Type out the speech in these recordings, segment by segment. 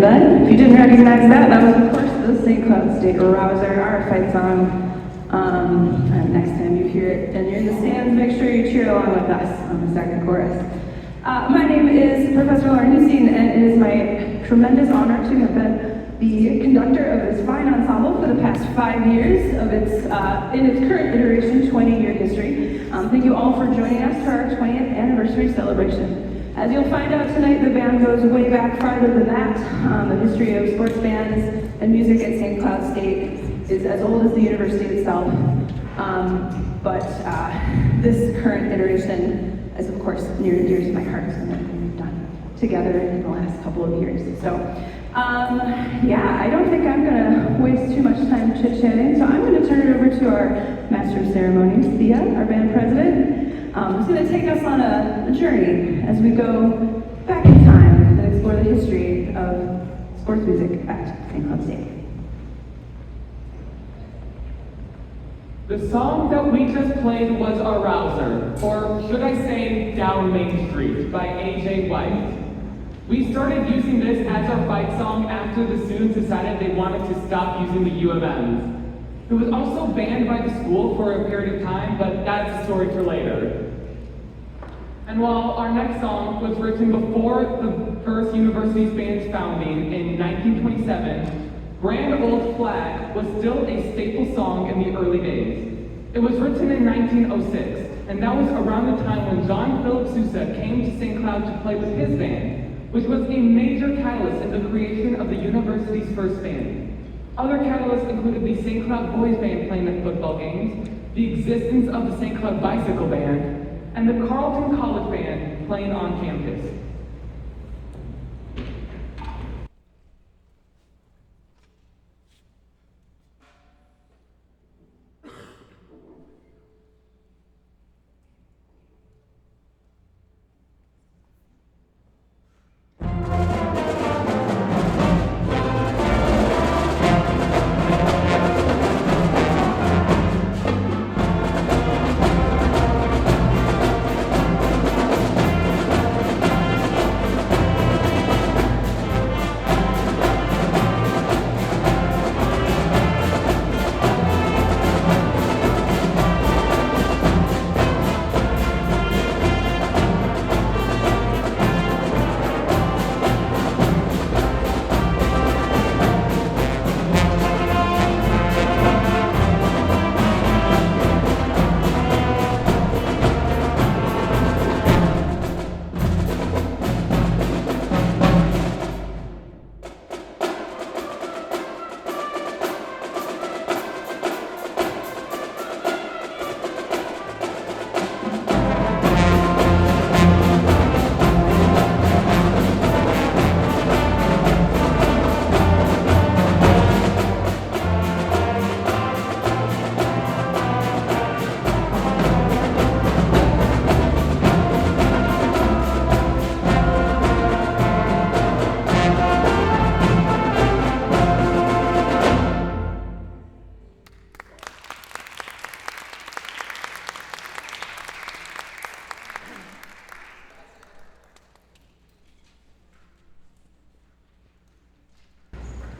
heard that. If you didn't recognize that, that was of course the St. Cloud State Rouser, our fight song. And next time you hear it and you're in the stands, make sure you cheer along with us on the second chorus. My name is Professor Lauren Hussein, and it is my tremendous honor to have been the conductor of this fine ensemble for the past 5 years of its, in its current iteration, 20-year history. Thank you all for joining us for our 20th anniversary celebration. As you'll find out tonight, the band goes way back farther than that. The history of sports bands and music at St. Cloud State is as old as the university itself. But this current iteration is, of course, near and dear to my heart, and everything we've done together in the last couple of years. So, yeah, I don't think I'm going to waste too much time chit-chatting, so I'm going to turn it over to our Master of Ceremonies, Thea, our band president. Who's going to take us on a journey as we go back in time and explore the history of sports music at St. Cloud State. The song that we just played was Arouser, or should I say Down Main Street, by A.J. White. We started using this as our fight song after the students decided they wanted to stop using the U of M's. It was also banned by the school for a period of time, but that's a story for later. And while our next song was written before the first university's band's founding in 1927, Grand Old Flag was still a staple song in the early days. It was written in 1906, and that was around the time when John Philip Sousa came to St. Cloud to play with his band, which was a major catalyst in the creation of the university's first band. Other catalysts included the St. Cloud Boys Band playing at football games, the existence of the St. Cloud Bicycle Band, and the Carleton College Band playing on campus.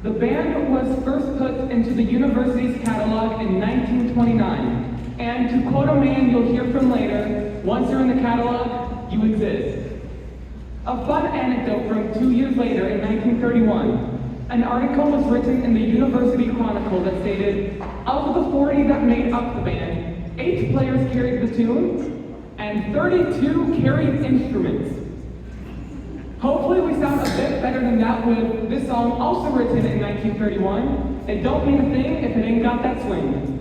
The band was first put into the university's catalog in 1929, and to quote a man you'll hear from later, once you're in the catalog, you exist. A fun anecdote from 2 years later in 1931, an article was written in the University Chronicle that stated, of the 40 that made up the band, 8 players carried the tune, and 32 carried instruments. Hopefully we sound a bit better than that with this song, also written in 1931. It don't mean a thing if it ain't got that swing.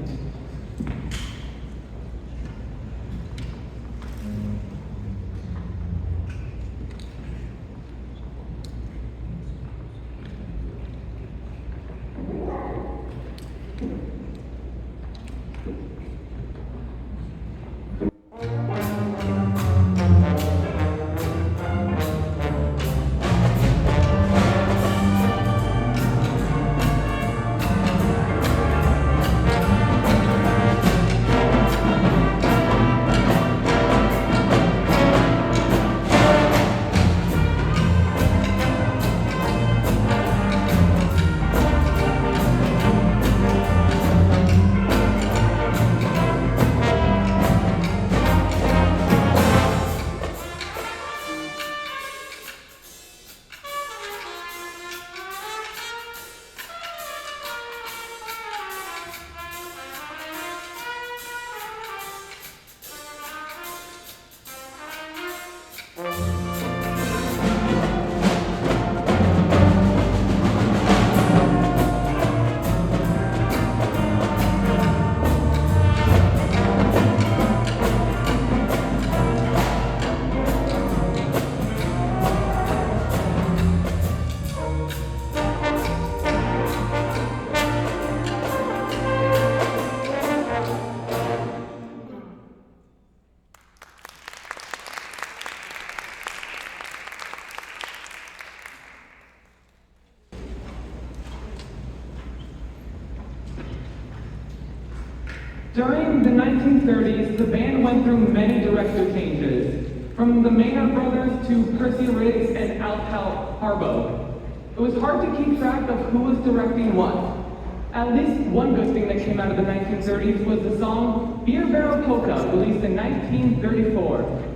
During the 1930s, the band went through many director changes, from the Maynard brothers to Percy Riggs and Al Harbo. It was hard to keep track of who was directing what. At least one good thing that came out of the 1930s was the song Beer Barrel Polka, released in 1934.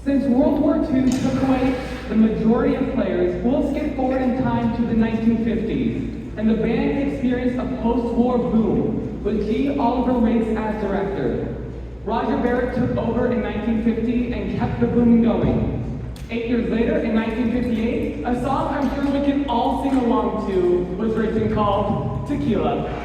Since World War II took away the majority of players, we'll skip forward in time to the 1950s, and the band experienced a post-war boom, with G. Oliver Riggs as director. Roger Barrett took over in 1950 and kept the boom going. 8 years later, in 1958, a song I'm sure we can all sing along to was written called Tequila.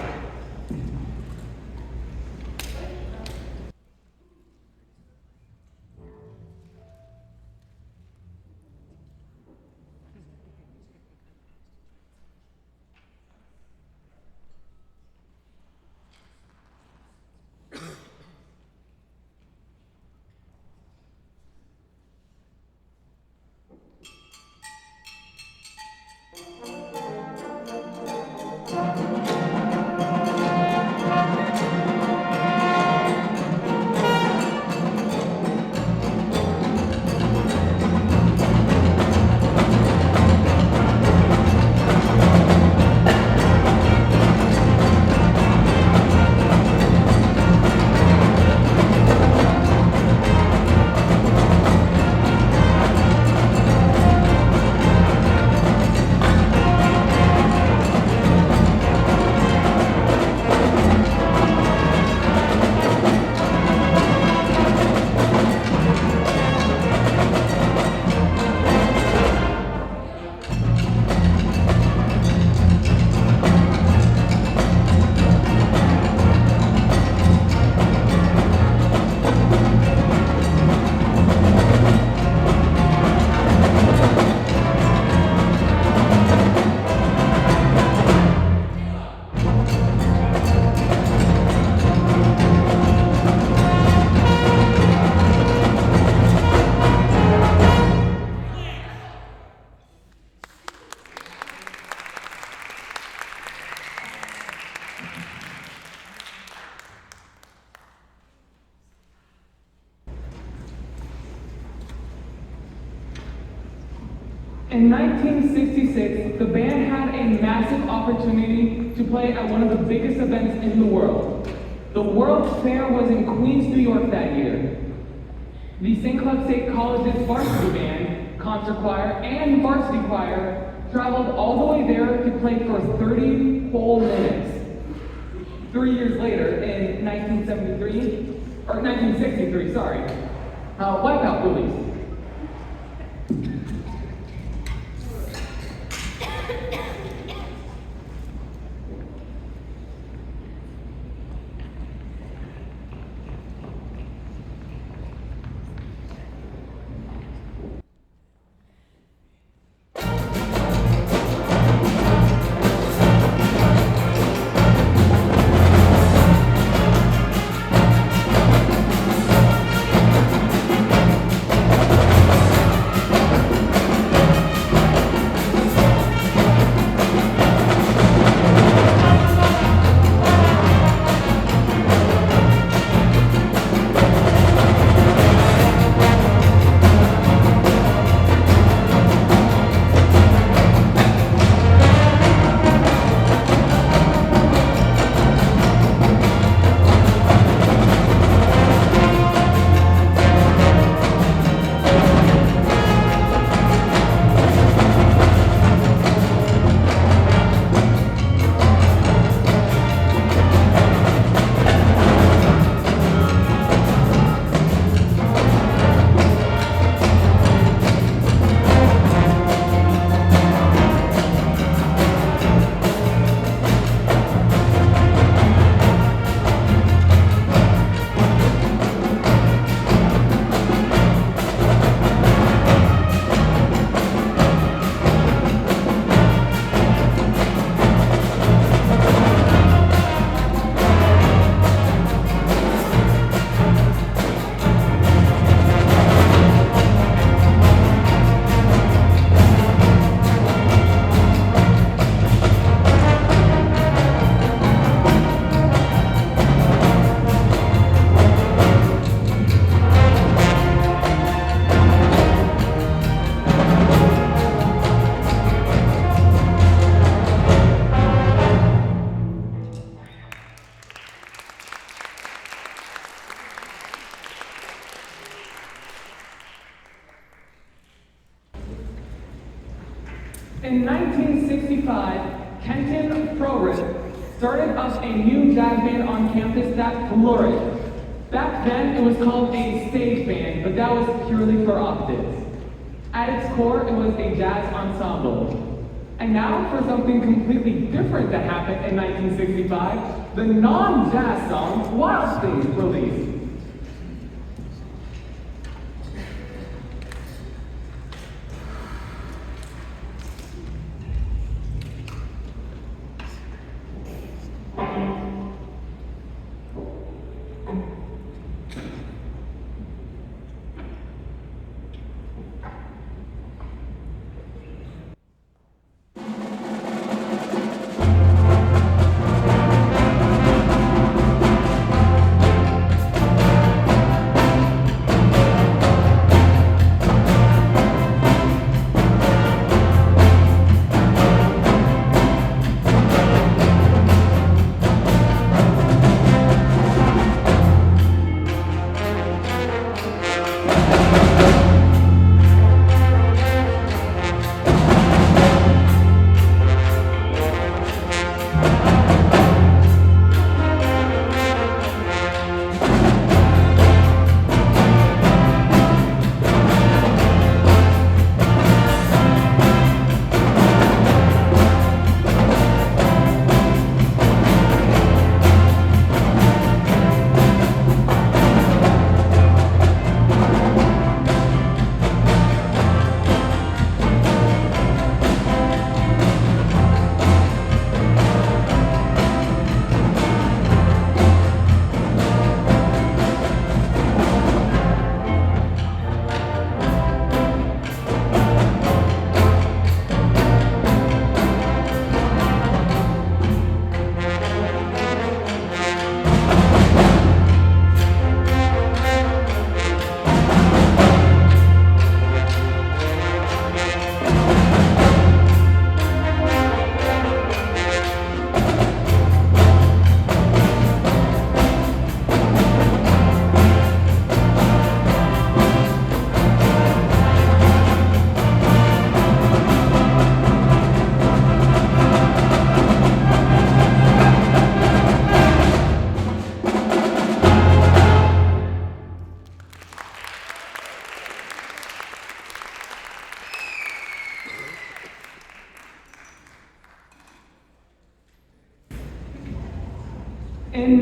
In 1966, the band had a massive opportunity to play at one of the biggest events in the world. The World's Fair was in Queens, New York that year. The St. Cloud State College's varsity band, concert choir, and varsity choir traveled all the way there to play for 30 whole minutes. 3 years later, in 1963, Wipeout released. In 1965, Kenton Frorith started up a new jazz band on campus that flourished. Back then, it was called a stage band, but that was purely for optics. At its core, it was a jazz ensemble. And now for something completely different that happened in 1965, the non-jazz song Wild Things released.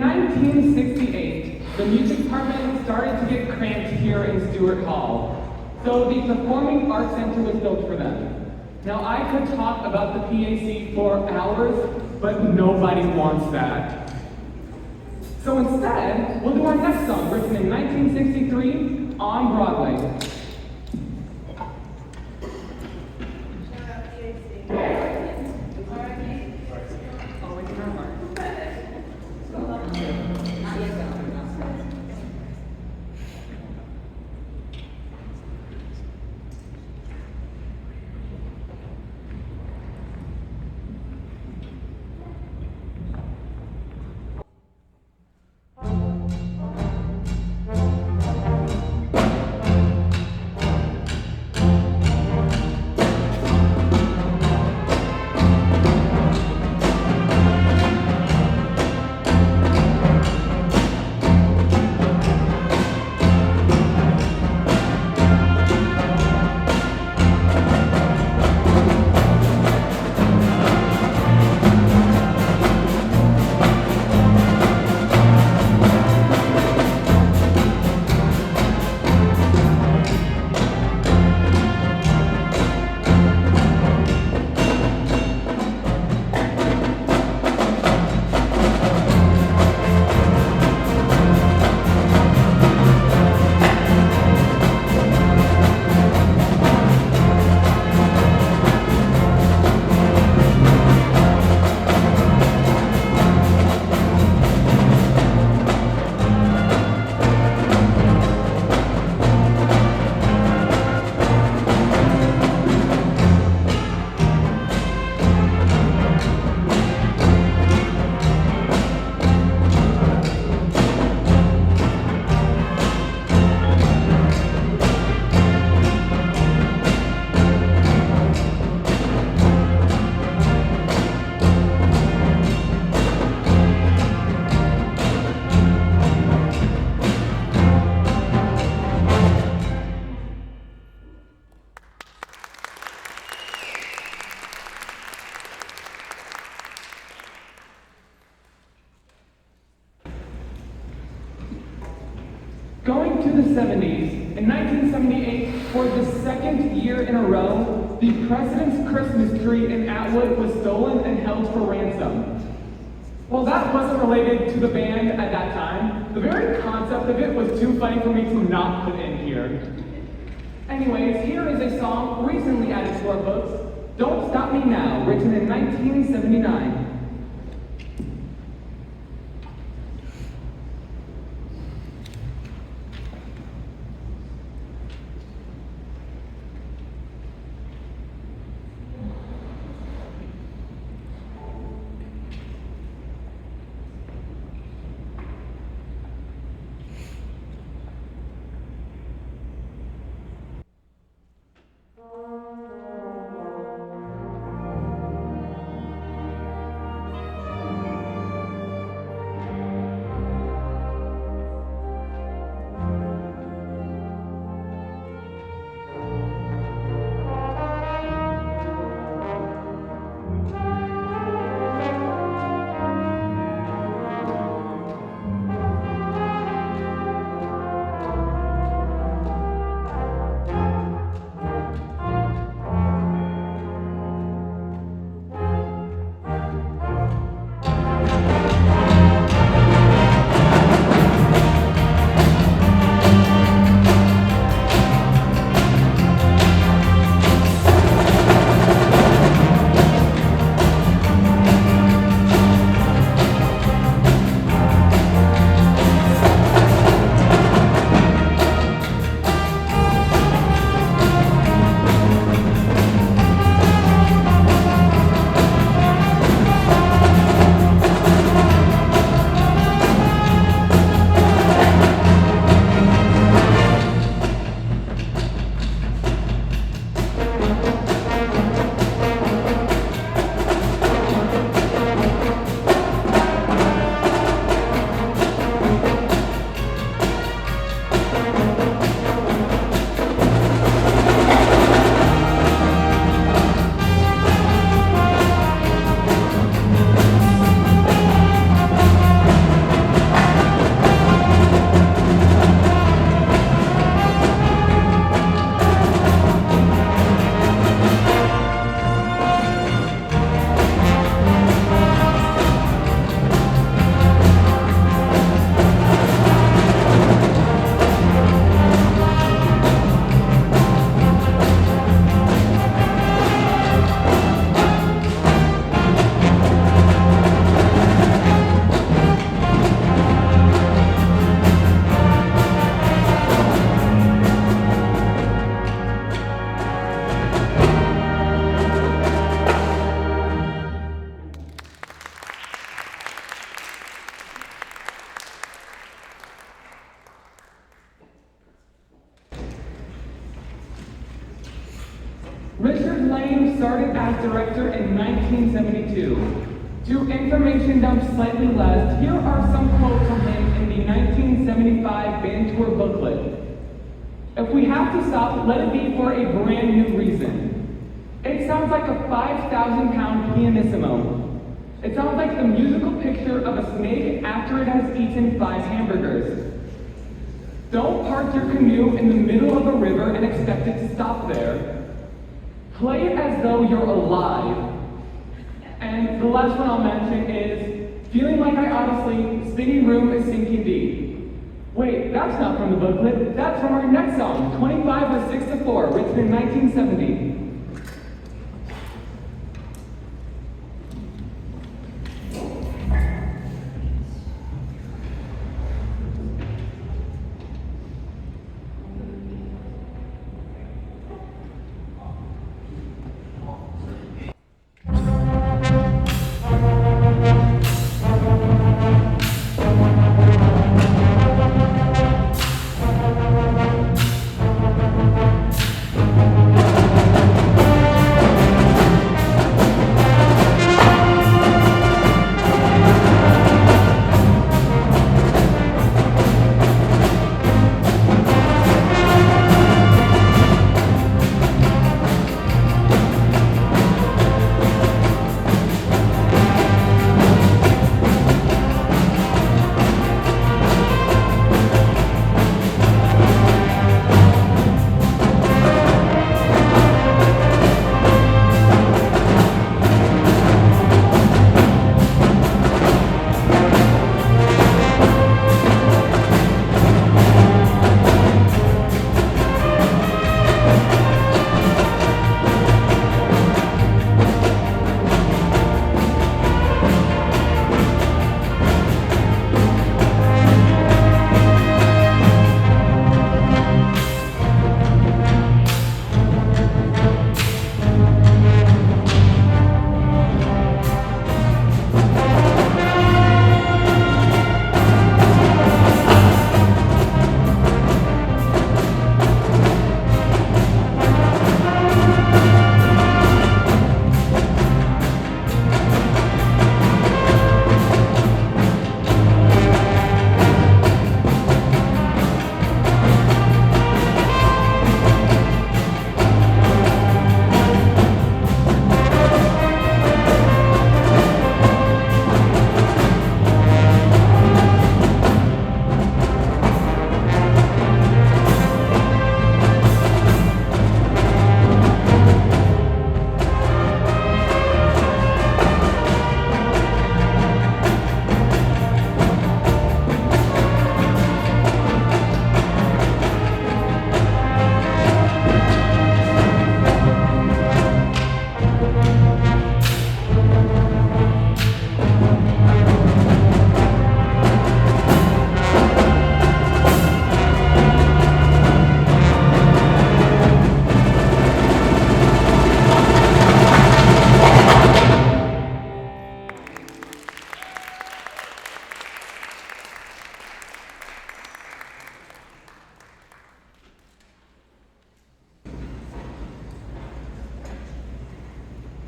1968, the music department started to get cramped here in Stewart Hall, so the Performing Arts Center was built for them. Now, I could talk about the PAC for hours, but nobody wants that. So instead, we'll do our next song, written in 1963 on Broadway. Going to the 70s, in 1978, for the second year in a row, the President's Christmas tree in Atwood was stolen and held for ransom. While that wasn't related to the band at that time, the very concept of it was too funny for me to not put in here. Anyways, here is a song recently added to our books, Don't Stop Me Now, written in 1979. Richard Lane started as director in 1972. To information dump slightly less, here are some quotes from him in the 1975 band tour booklet. If we have to stop, let it be for a brand new reason. It sounds like a 5,000-pound pianissimo. It sounds like the musical picture of a snake after it has eaten 5 hamburgers. Don't park your canoe in the middle of a river and expect it to stop there. Play it as though you're alive. And the last one I'll mention is, feeling like I ought to sleep, spinning room is sinking deep. Wait, that's not from the booklet, that's from our next song, 25 or 6 to 4, written in 1970.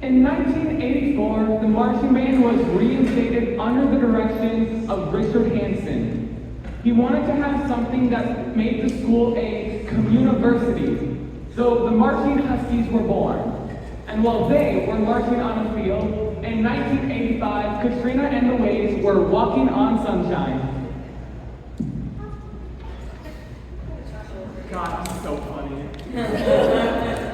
In 1984, the marching band was reinstated under the direction of Richard Hansen. He wanted to have something that made the school a communiversity, so the Marching Huskies were born. And while they were marching on a field, in 1985, Katrina and the Waves were walking on sunshine. God, I'm so funny.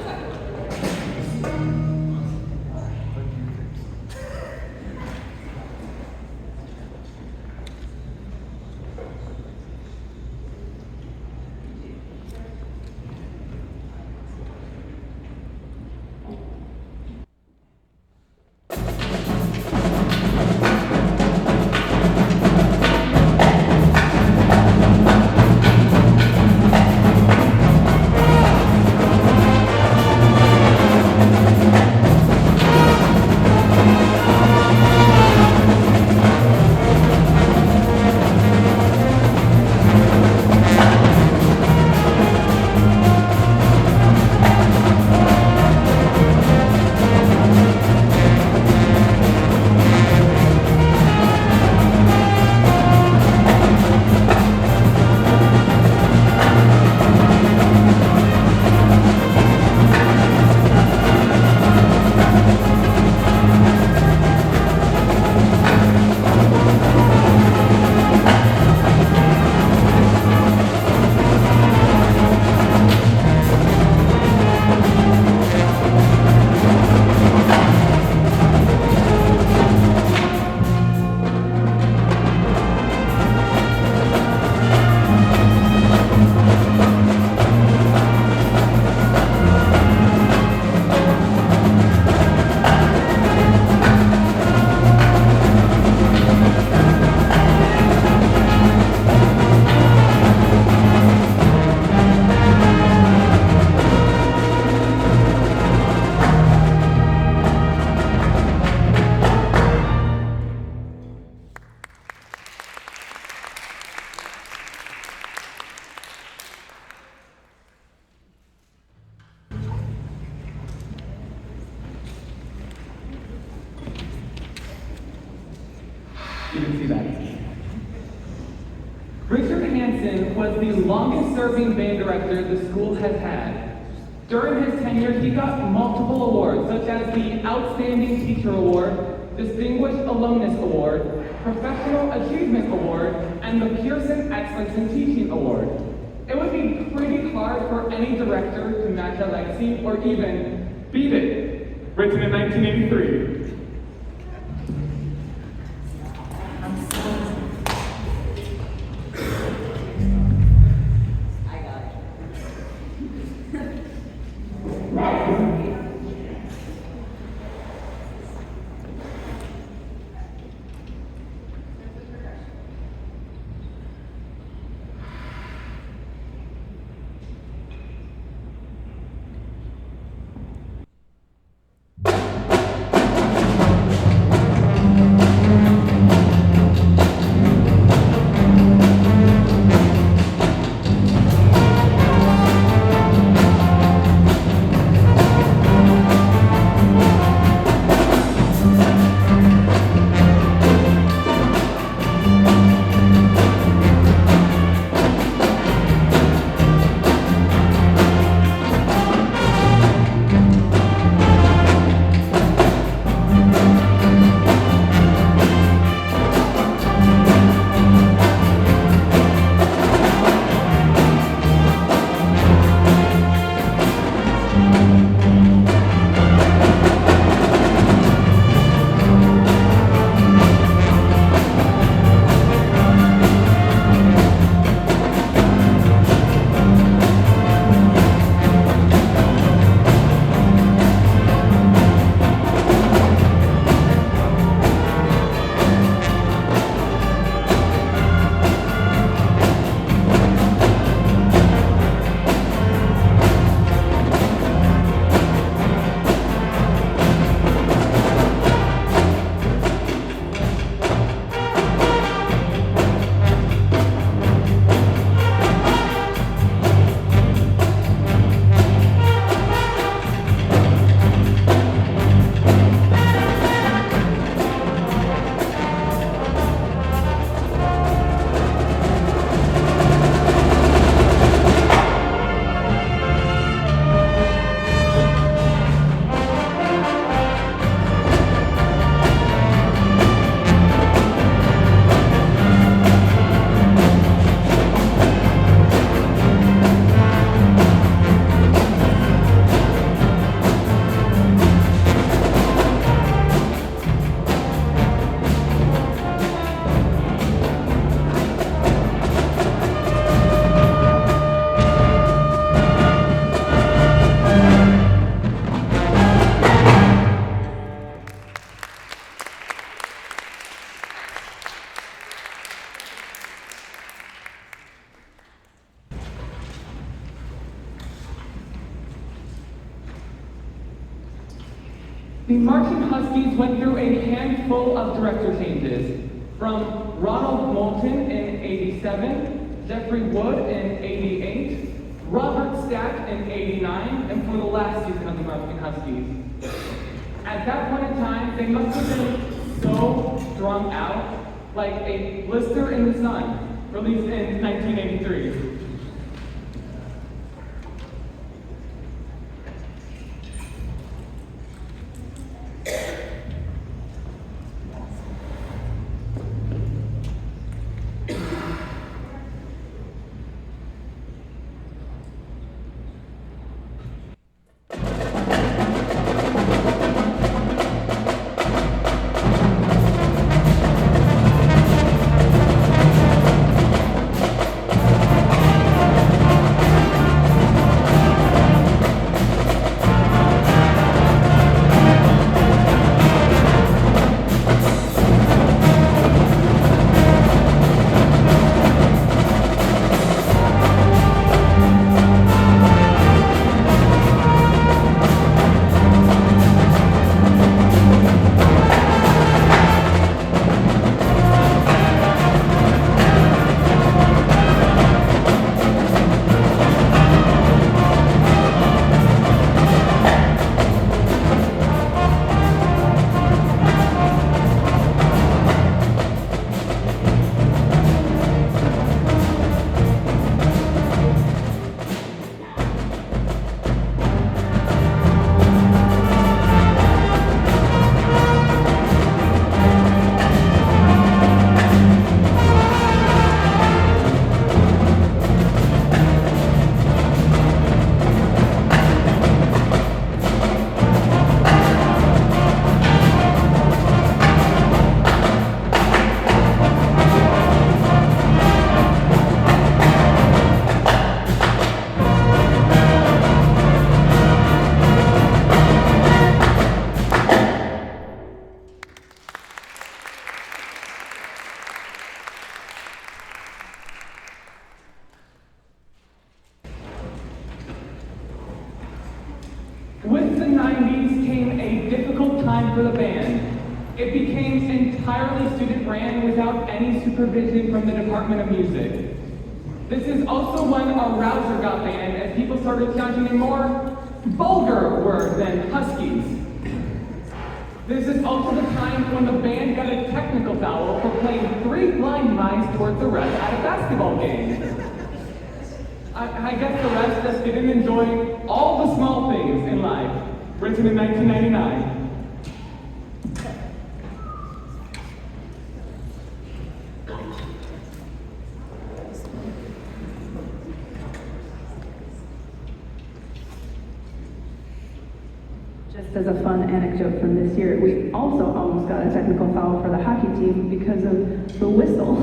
the longest-serving band director the school has had. During his tenure, he got multiple awards, such as the Outstanding Teacher Award, Distinguished Alumnus Award, Professional Achievement Award, and the Pearson Excellence in Teaching Award. It would be pretty hard for any director to match that legacy or even beat it. Written in 1983. The Marching Huskies went through a handful of director changes, from Ronald Moulton in '87, Jeffrey Wood in '88, Robert Stack in '89, and for the last season of the Marching Huskies. At that point in time, they must have been so strung out, like a blister in the sun, released in 1983. With the 90s came a difficult time for the band. It became entirely student-ran without any supervision from the Department of Music. This is also when Arouser got banned as people started shouting a more vulgar word than Huskies. This is also the time when the band got a technical foul for playing 3 blind mice towards the ref at a basketball game. I guess the rest just didn't enjoy all the small things in life. Written in 1999. Just as a fun anecdote from this year, we also almost got a technical foul for the hockey team because of the whistle.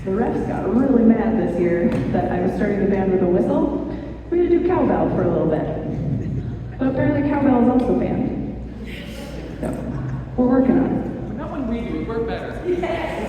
The refs got really mad this year that I was starting the band with a whistle. We had to do cowbell for a little bit. But apparently cowbell is also banned. So, we're working on it. But not when we do, we're better. Yes!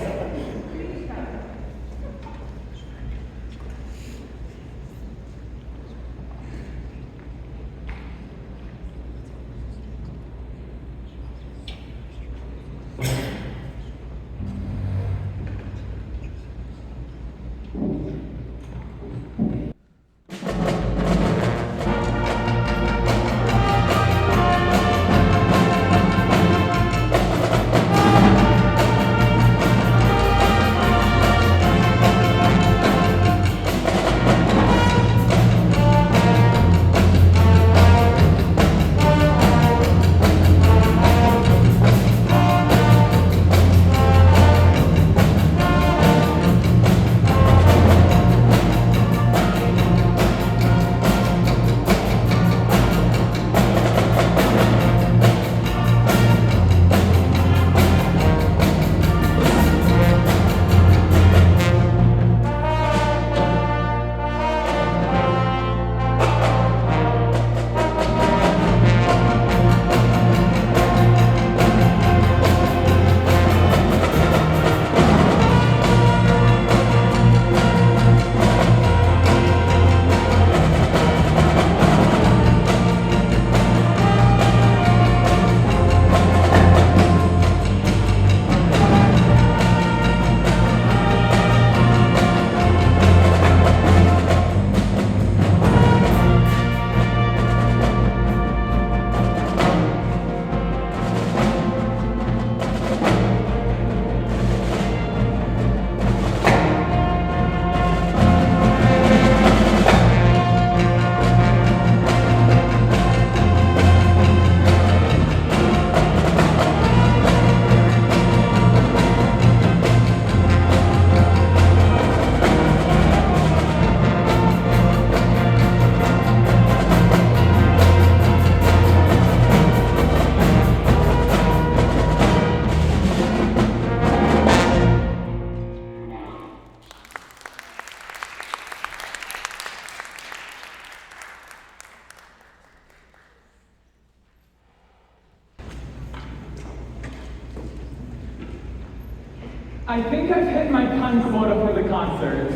I think I've hit my pun quota for the concert.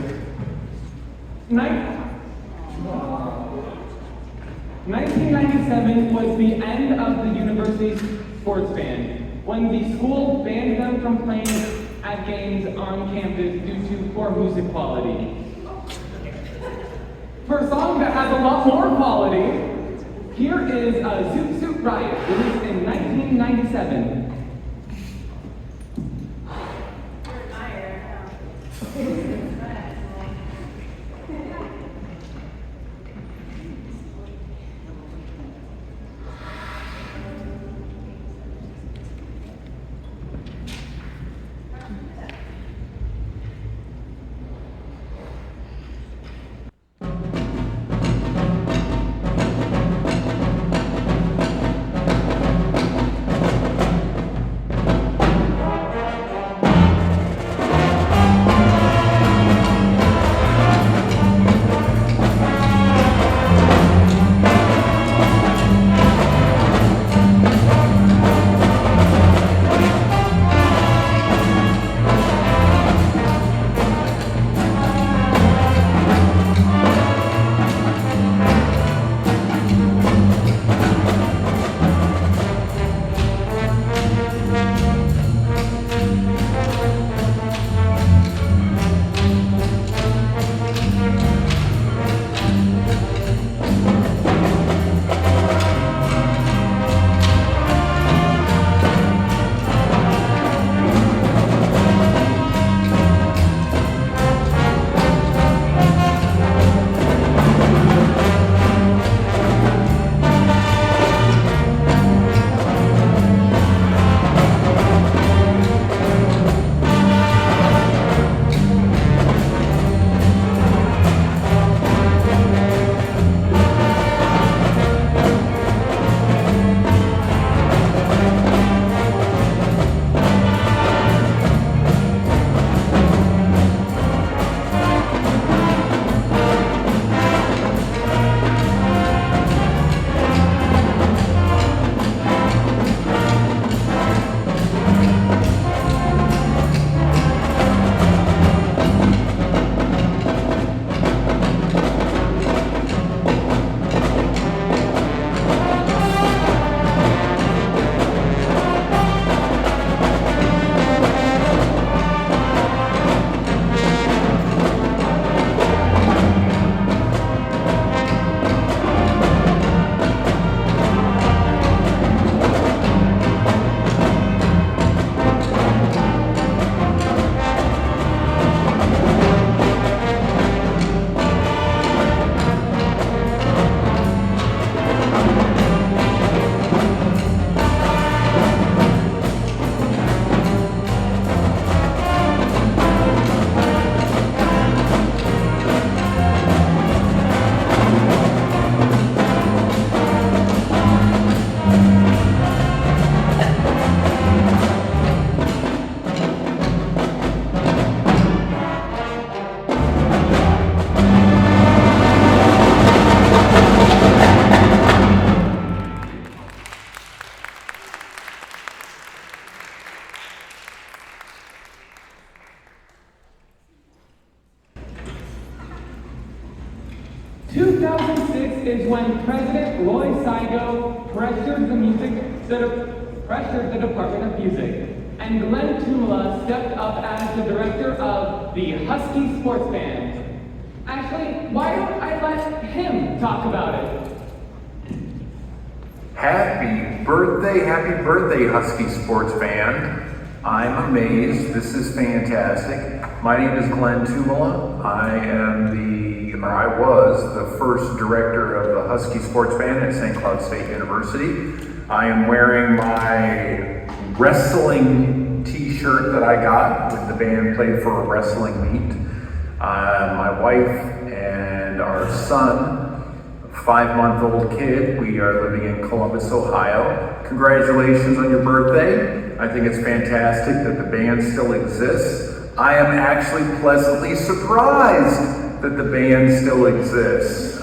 1997 was the end of the university's sports band, when the school banned them from playing at games on campus due to poor music quality. For a song that has a lot more quality, here is a Zoot Suit Riot, released in 1997. 2006 is when President Roy Saigo pressured the Department of Music, and Glenn Tumala stepped up as the director of the Husky Sports Band. Actually, why don't I let him talk about it? Happy birthday, Husky Sports Band. I'm amazed. This is fantastic. My name is Glenn Tumala. I was the first director of the Husky Sports Band at St. Cloud State University. I am wearing my wrestling t-shirt that I got when the band played for a wrestling meet. My wife and our son, a 5-month-old kid, we are living in Columbus, Ohio. Congratulations on your birthday. I think it's fantastic that the band still exists. I am actually pleasantly surprised that the band still exists.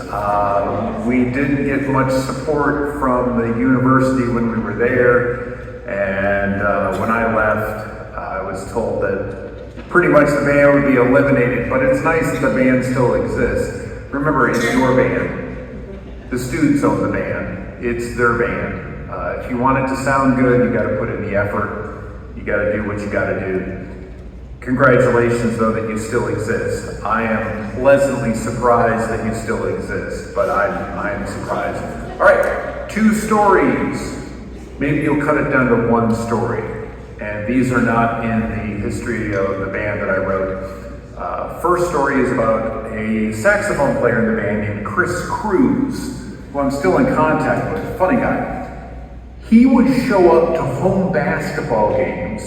We didn't get much support from the university when we were there, and when I left, I was told that pretty much the band would be eliminated, but it's nice that the band still exists. Remember, it's your band. The students own the band. It's their band. If you want it to sound good, you gotta put in the effort. You gotta do what you gotta do. Congratulations, though, that you still exist. I am pleasantly surprised that you still exist, but I am surprised. All right, 2 stories. Maybe you'll cut it down to 1 story. And these are not in the history of the band that I wrote. First story is about a saxophone player in the band named Chris Cruz, who I'm still in contact with. Funny guy. He would show up to home basketball games,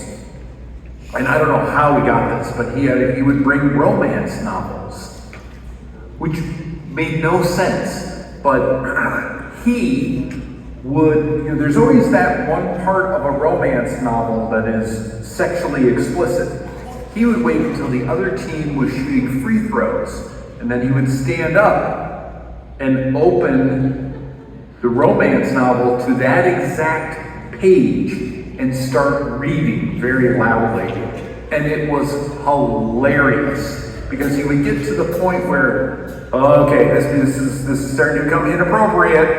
and I don't know how he got this, but he would bring romance novels, which made no sense. But he would, there's always that one part of a romance novel that is sexually explicit. He would wait until the other team was shooting free throws, and then he would stand up and open the romance novel to that exact page and start reading very loudly. And it was hilarious because he would get to the point where, okay, this is starting to become inappropriate,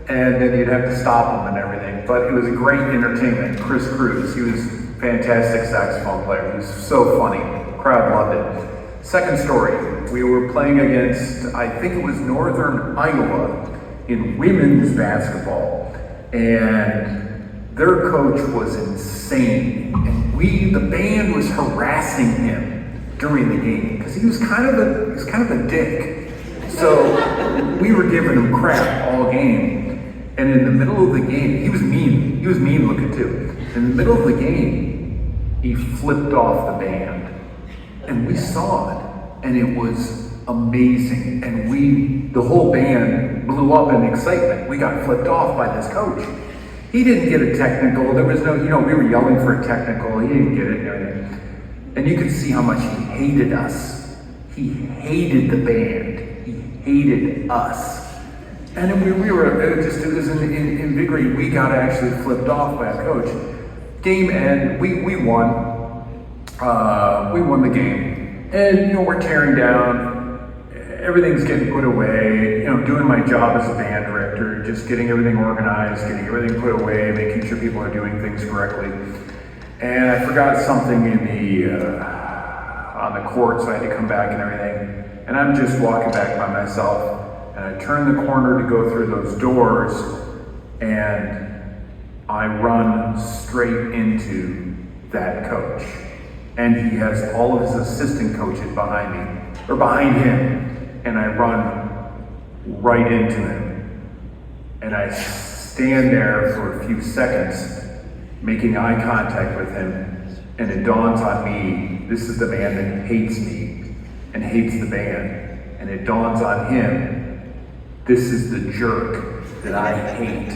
and then you'd have to stop him and everything. But it was a great entertainment. Chris Cruz, he was a fantastic saxophone player. He was so funny. Crowd loved it. Second story, we were playing against, I think it was Northern Iowa in women's basketball, and their coach was insane, and the band was harassing him during the game because he was kind of a dick. So we were giving him crap all game, and in the middle of the game, he was mean looking too. In the middle of the game, he flipped off the band, and we saw it, and it was amazing, and the whole band blew up in excitement. We got flipped off by this coach. He didn't get a technical. There was no, we were yelling for a technical. He didn't get it. And you could see how much he hated us. He hated the band. He hated us. And then it was invigorating. We got actually flipped off by a coach. Game end, we won. We won the game. And, we're tearing down. Everything's getting put away, doing my job as a band director, just getting everything organized, getting everything put away, making sure people are doing things correctly. And I forgot something on the court, so I had to come back and everything. And I'm just walking back by myself, and I turn the corner to go through those doors, and I run straight into that coach. And he has all of his assistant coaches behind him. And I run right into him. And I stand there for a few seconds, making eye contact with him. And it dawns on me, this is the man that hates me and hates the band. And it dawns on him, this is the jerk that I hate.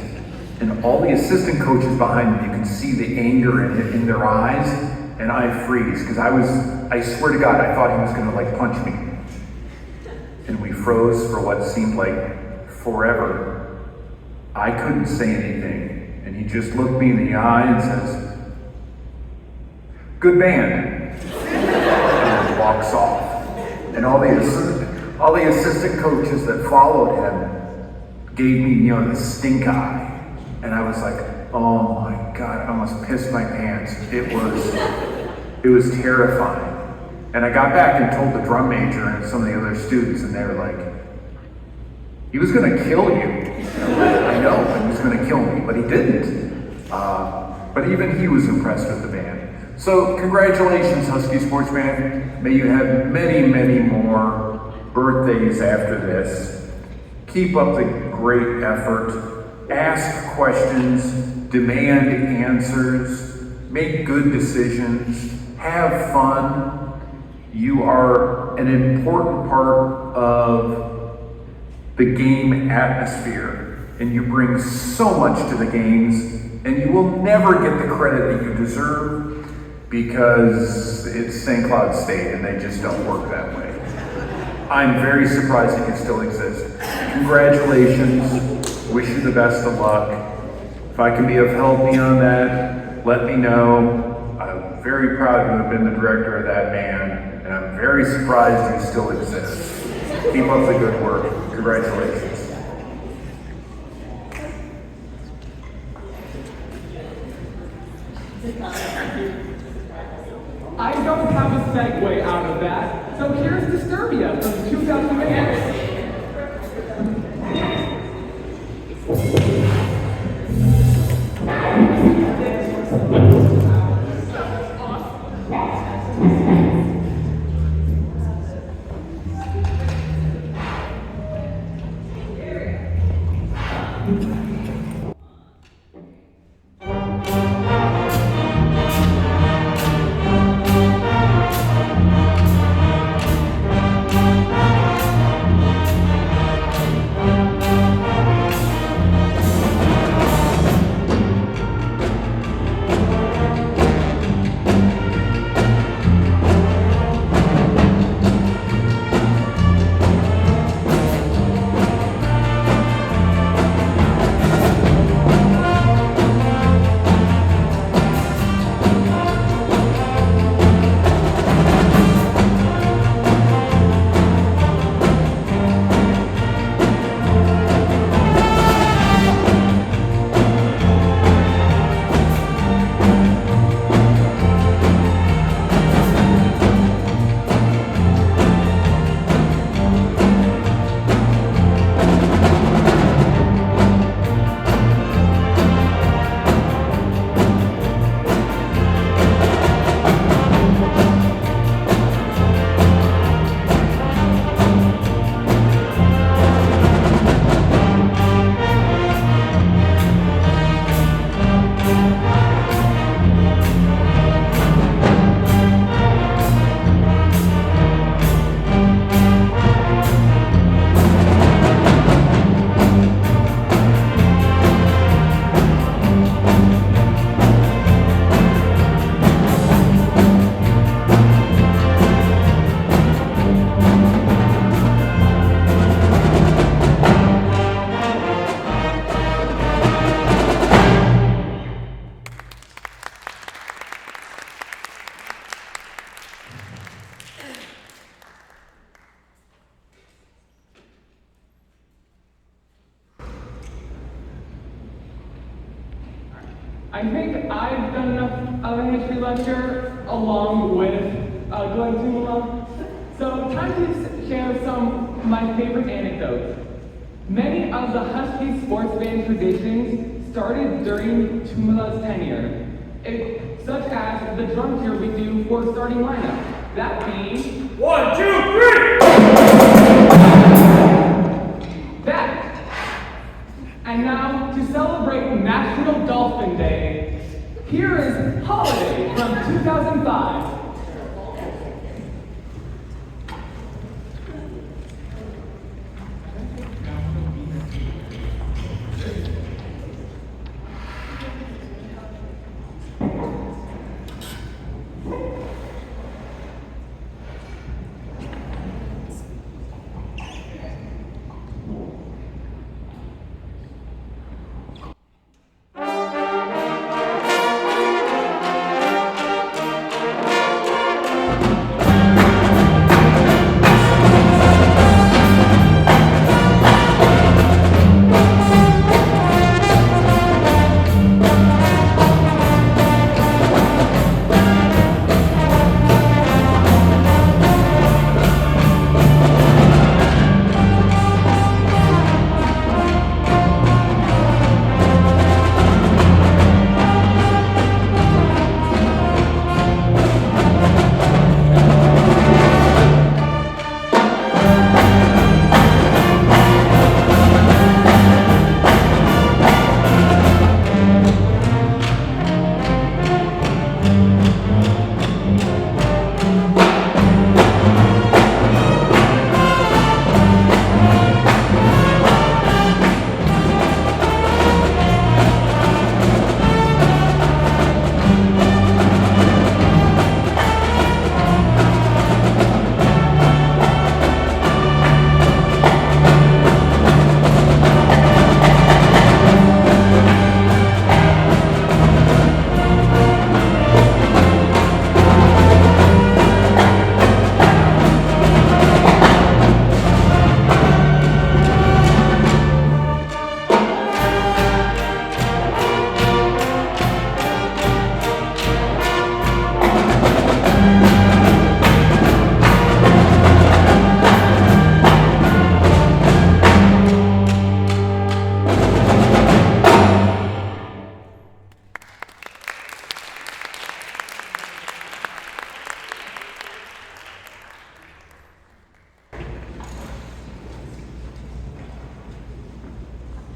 And all the assistant coaches behind me, you can see the anger in their eyes, and I freeze, because I swear to God, I thought he was gonna punch me. And we froze for what seemed like forever. I couldn't say anything, and he just looked me in the eye and says, "Good band," and walks off. And all all the assistant coaches that followed him gave me, the stink eye. And I was like, oh my God, I almost pissed my pants. It was terrifying. And I got back and told the drum major and some of the other students, and they were like, he was gonna kill you. I know, he was gonna kill me, but he didn't. But even he was impressed with the band. So congratulations, Husky Sports Band. May you have many, many more birthdays after this. Keep up the great effort. Ask questions, demand answers, make good decisions, have fun. You are an important part of the game atmosphere, and you bring so much to the games, and you will never get the credit that you deserve because it's St. Cloud State and they just don't work that way. I'm very surprised that you still exist. Congratulations. Wish you the best of luck. If I can be of help beyond that, let me know. I'm very proud to have been the director of that band, and I'm very surprised you still exist. Keep up the good work. Congratulations. I don't have a segue out of that, so here's Disturbia from 2008. I think I've done enough of a history lecture along with Glenn Tumala. So time to share some of my favorite anecdotes. Many of the Husky sports band traditions started during Tumala's tenure, such as the drum tier we do for starting lineup. That being 1, 2, 3! that. And now, to celebrate National Dolphin Day, here is Holiday from 2005.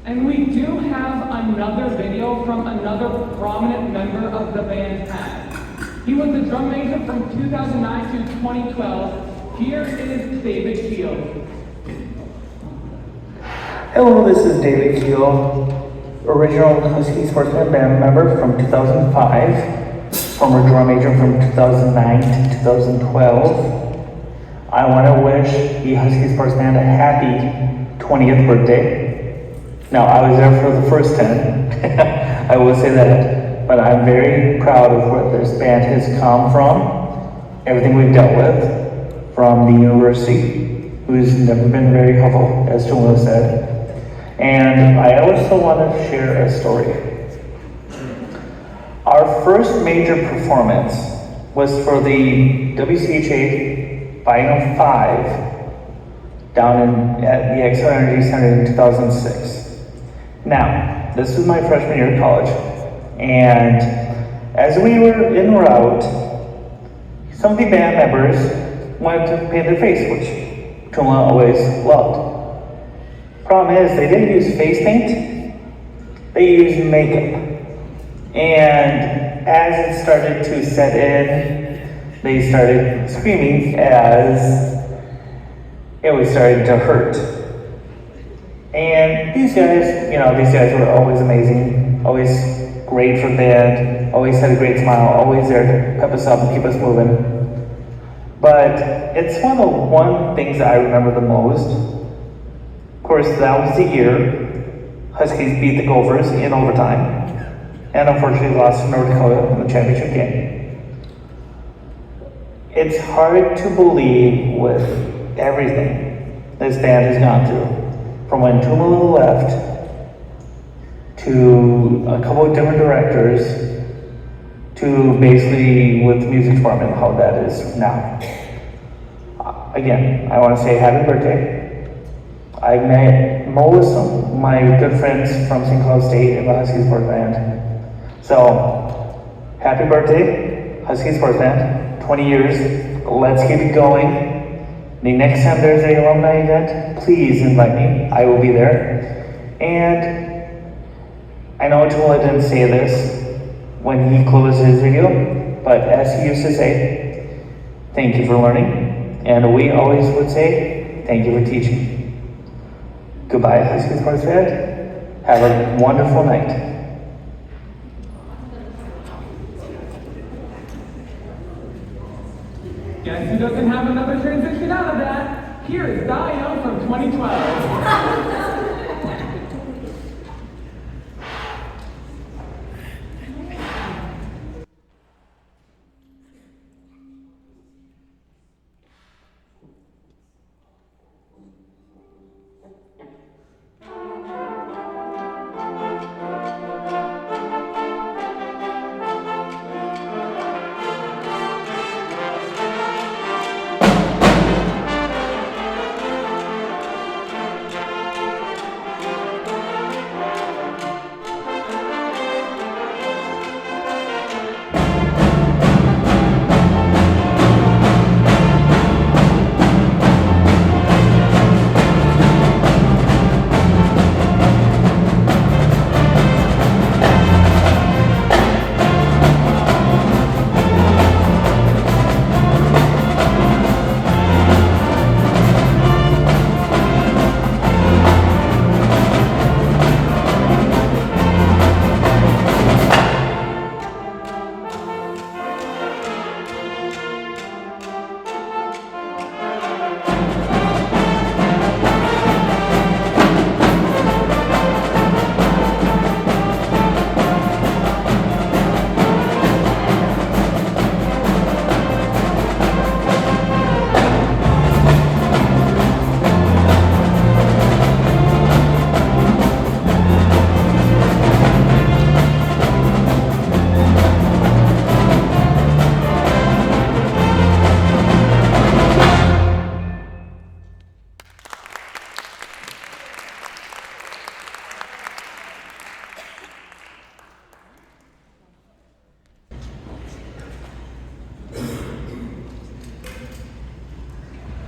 And we do have another video from another prominent member of the band past. He was the drum major from 2009 to 2012. Here is David Keel. Hello, this is David Keel, original Husky Sportsman band member from 2005, former drum major from 2009 to 2012. I want to wish the Husky Sports Band a happy 20th birthday. Now, I was there for the first 10, I will say that, but I'm very proud of where this band has come from, everything we've dealt with, from the university, who's never been very helpful, as Joel said. And I also want to share a story. Our first major performance was for the WCHA Final 5 down at the Excel Energy Center in 2006. Now, this was my freshman year of college, and as we were en route, some of the band members wanted to paint their face, which Tuma always loved. Problem is, they didn't use face paint, they used makeup. And as it started to set in, they started screaming as it was starting to hurt. And these guys were always amazing, always great for the band, always had a great smile, always there to pep us up and keep us moving. But it's one of the things that I remember the most. Of course, that was the year Huskies beat the Gophers in overtime, and unfortunately lost to North Dakota in the championship game. It's hard to believe with everything this band has gone through. From when Tumalo left, to a couple of different directors, to basically with the music department, how that is now. Again, I want to say happy birthday. I met most of my good friends from St. Cloud State in the Husky Sports Band. So, happy birthday, Husky Sports Band, 20 years, let's keep it going. The next time there's an alumni event, please invite me, I will be there. And I know Tula didn't say this when he closed his video, but as he used to say, thank you for learning, and we always would say, thank you for teaching. Goodbye, Husky Sports Band, have a wonderful night. Guess who doesn't have another transition out of that? Here is Diane from 2012.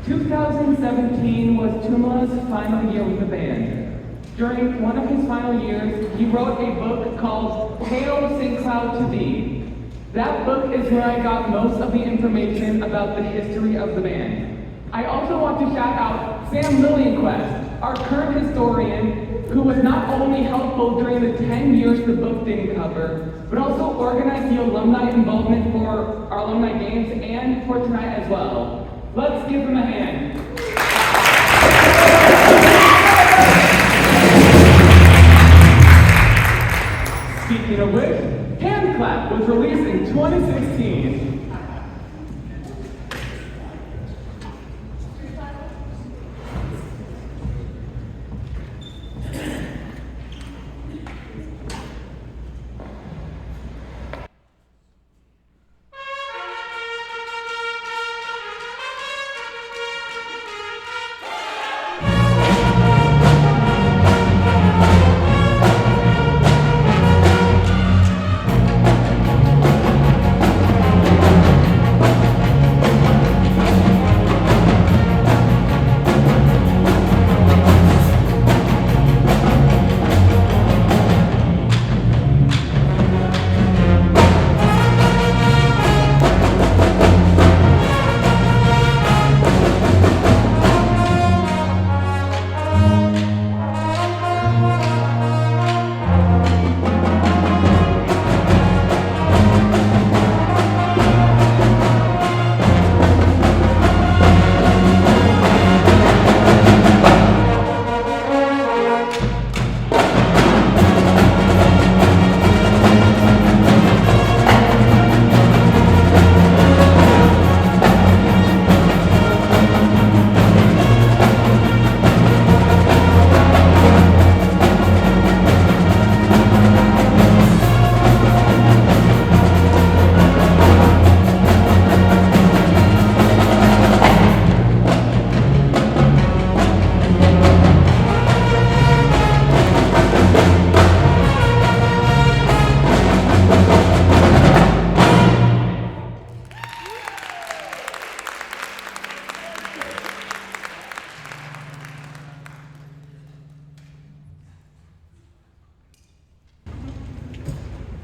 2017 was Tuma's final year with the band. During one of his final years, he wrote a book called Hail St. Cloud to Thee. That book is where I got most of the information about the history of the band. I also want to shout out Sam Lillianquist, our current historian, who was not only helpful during the 10 years the book didn't cover, but also organized the alumni involvement for our alumni games and for tonight as well. Let's give him a hand. Speaking of which, Hand Clap was released in 2016.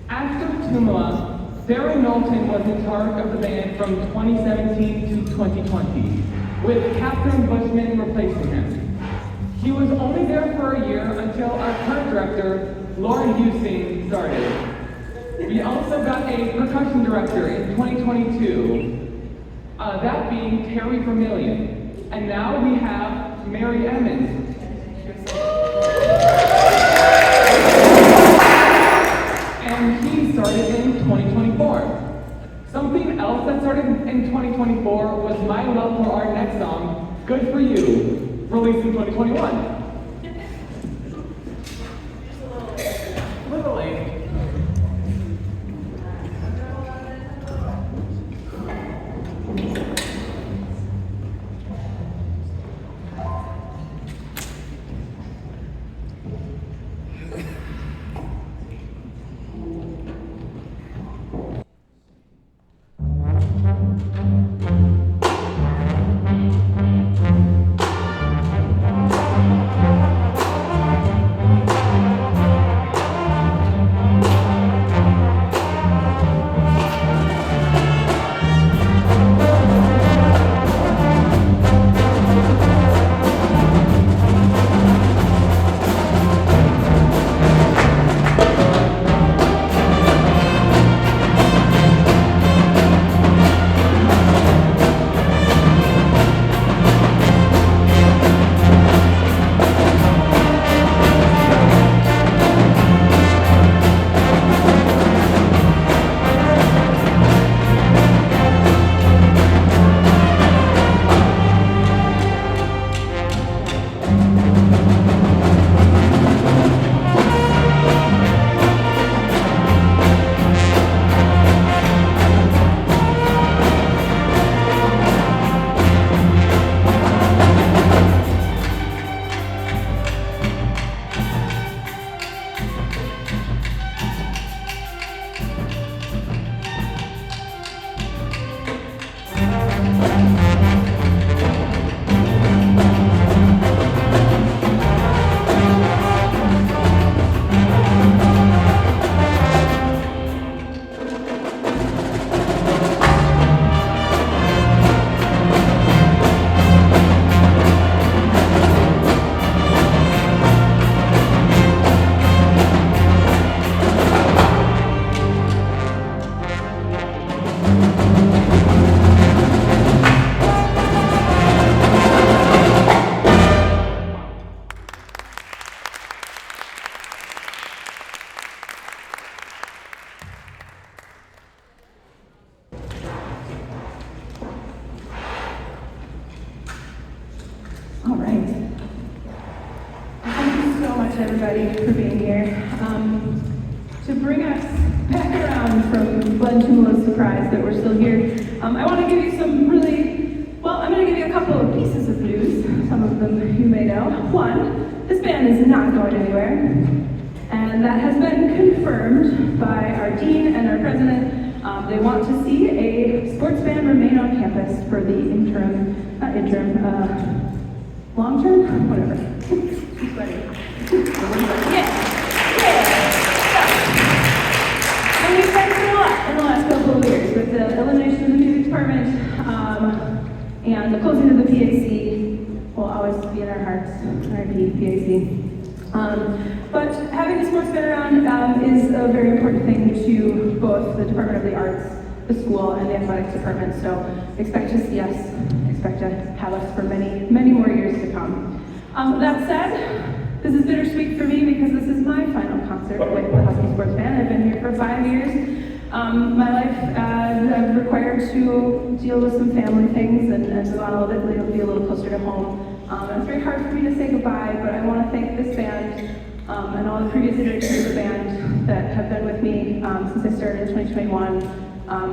After Tumala, Barry Knowlton was in charge of the band from 2017 to 2020, with Catherine Bushman replacing him. He was only there for a year until our current director, Lauren Husing, started. We also got a percussion director in 2022, that being Terry Vermillion. And now we have Mary Emmons. And he started in 2024. Something else that started in 2024 was my love for our next song, Good For You, released in 2021. Little late. everybody, for being here. To bring us back around from Glenn Tumula's surprise that we're still here, I want to give you some I'm going to give you a couple of pieces of news. Some of them you may know. One, this band is not going anywhere, and that has been confirmed by our dean and our president. They want to see a sports band remain on campus for the long term? Whatever. And we've been through a lot in the last couple of years with the elimination of the music department and the closing of the PAC will always be in our hearts, RIP PAC. But having the sports band around is a very important thing to both the Department of the Arts, the school, and the athletics department. So expect to see us, expect to have us for many, many more years to come. That said, this is bittersweet for me because this is my final concert with the Husky Sports Band. I've been here for 5 years. My life I've required to deal with some family things and move on a little bit, be a little closer to home. It's very hard for me to say goodbye, but I want to thank this band and all the previous iterations of the band that have been with me since I started in 2021.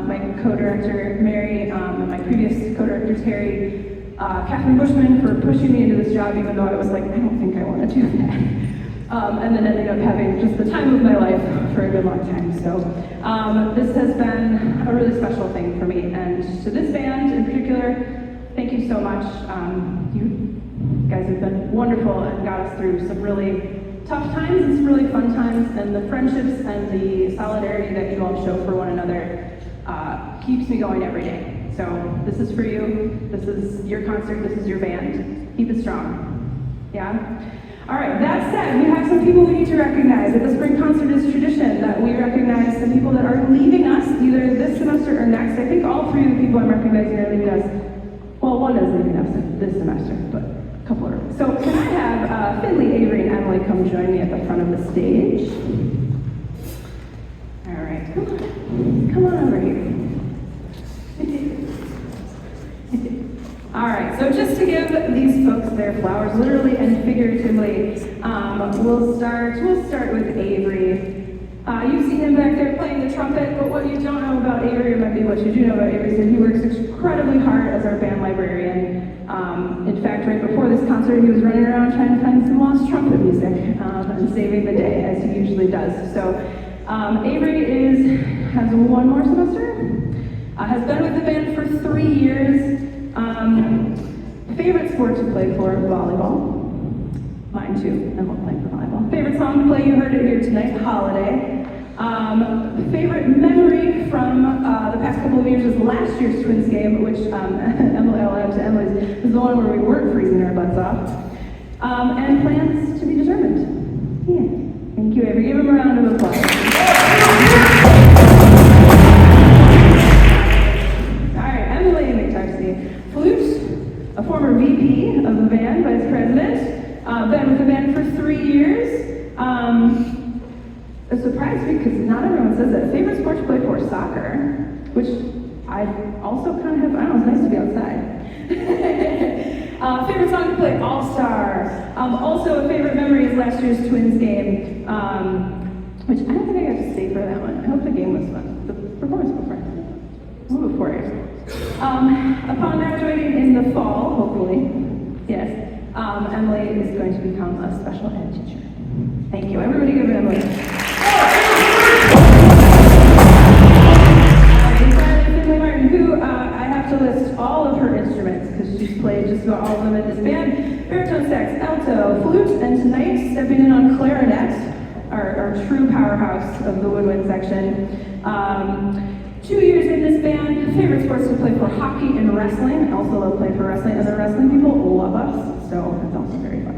My co-director, Mary, and my previous co-director, Terry, Catherine Bushman, for pushing me into this job, even though I was like, I don't think I want to do that. And then ended up having just the time of my life for a good long time. So this has been a really special thing for me. And to this band in particular, thank you so much. You guys have been wonderful and got us through some really tough times and some really fun times. And the friendships and the solidarity that you all show for one another keeps me going every day. So this is for you. This is your concert. This is your band. Keep it strong. Yeah? All right, that said, we have some people we need to recognize. At the spring concert is tradition that we recognize some people that are leaving us either this semester or next. I think all three of the people I'm recognizing are leaving us. Well, one is leaving us this semester, but a couple are. So can I have Finley, Avery, and Emily come join me at the front of the stage? All right, come on over here. All right, so just to give these folks their flowers, literally and figuratively, we'll start with Avery. You see him back there playing the trumpet, but what you don't know about Avery, or maybe what you do know about Avery, is that he works incredibly hard as our band librarian. In fact, right before this concert, he was running around trying to find some lost trumpet music and saving the day, as he usually does. So Avery has one more semester, has been with the band for 3 years. Favorite sport to play for? Volleyball. Mine too. I love playing for volleyball. Favorite song to play? You heard it here tonight. Holiday. Favorite memory from the past couple of years is last year's Twins game, which I'll add to Emily's, was the one where we weren't freezing our butts off. And plans to be determined. Yeah. Thank you, Avery. Give him a round of applause. A former VP of the band, vice president, been with the band for 3 years. A surprise because not everyone says that. Favorite sport to play for? Soccer, which I also kind of have, I don't know, it's nice to be outside. Favorite song to play? All-Star. Also a favorite memory is last year's Twins game, which I don't think I got to stay for that one. I hope the game was fun. The performance was before it. Upon graduating in the fall, hopefully, yes, Emily is going to become a special ed teacher. Thank you. Everybody give Emily. Finley Martin, who I have to list all of her instruments because she's played just about all of them in this band. Baritone sax, alto, flute, and tonight stepping in on clarinet, our true powerhouse of the woodwind section. 2 years in this band. Favorite sports to play for? Hockey and wrestling. I also love playing for wrestling. Other wrestling people love us, so it's also very fun.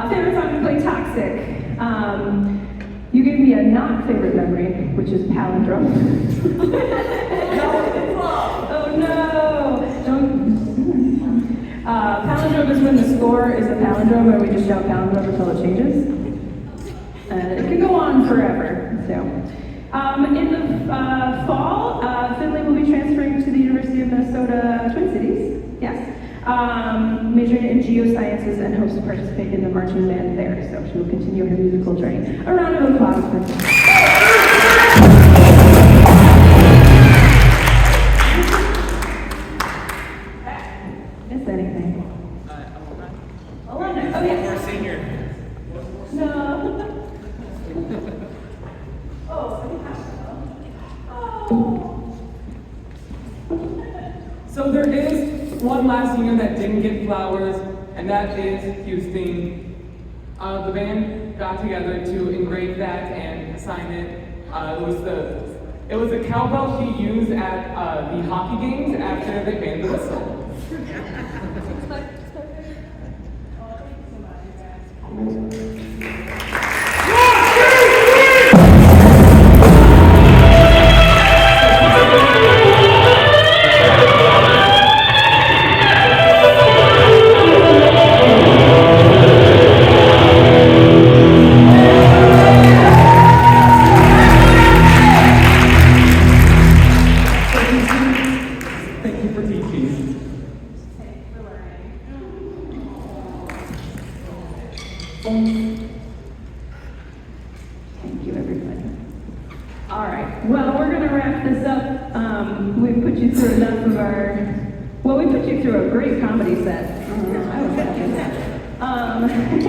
Favorite song to play? Toxic. You gave me a not favorite memory, which is palindrome. Oh no! Don't. Palindrome is when the score is a palindrome, and we just shout palindrome until it changes. And it can go on forever. So. In the fall, Finley will be transferring to the University of Minnesota Twin Cities. Yes. Majored in geosciences and hopes to participate in the marching band there. So she will continue her musical journey. A round of applause for her. Miss anything? Alumni. Oh, yeah. Or senior. No. Oh. So there is one last senior that didn't get flowers, and that is Houston. The band got together to engrave that and sign it. It was the cowbell she used at the hockey games after they banned the whistle. Thank you for teaching. Thank you, everybody. All right. Well, we're going to wrap this up. We've put you through enough of we put you through a great comedy set. I was happy.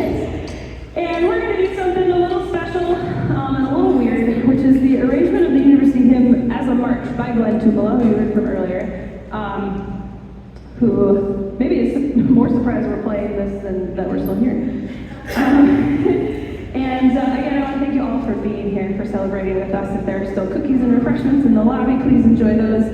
And we're going to do something a little special and a little weird, which is the arrangement of the University Hymn as a march by Glenn Tumala, who you heard from earlier, who maybe is more surprised we're playing this than that we're still here. And again, I want to thank you all for being here, for celebrating with us. If there are still cookies and refreshments in the lobby, please enjoy those.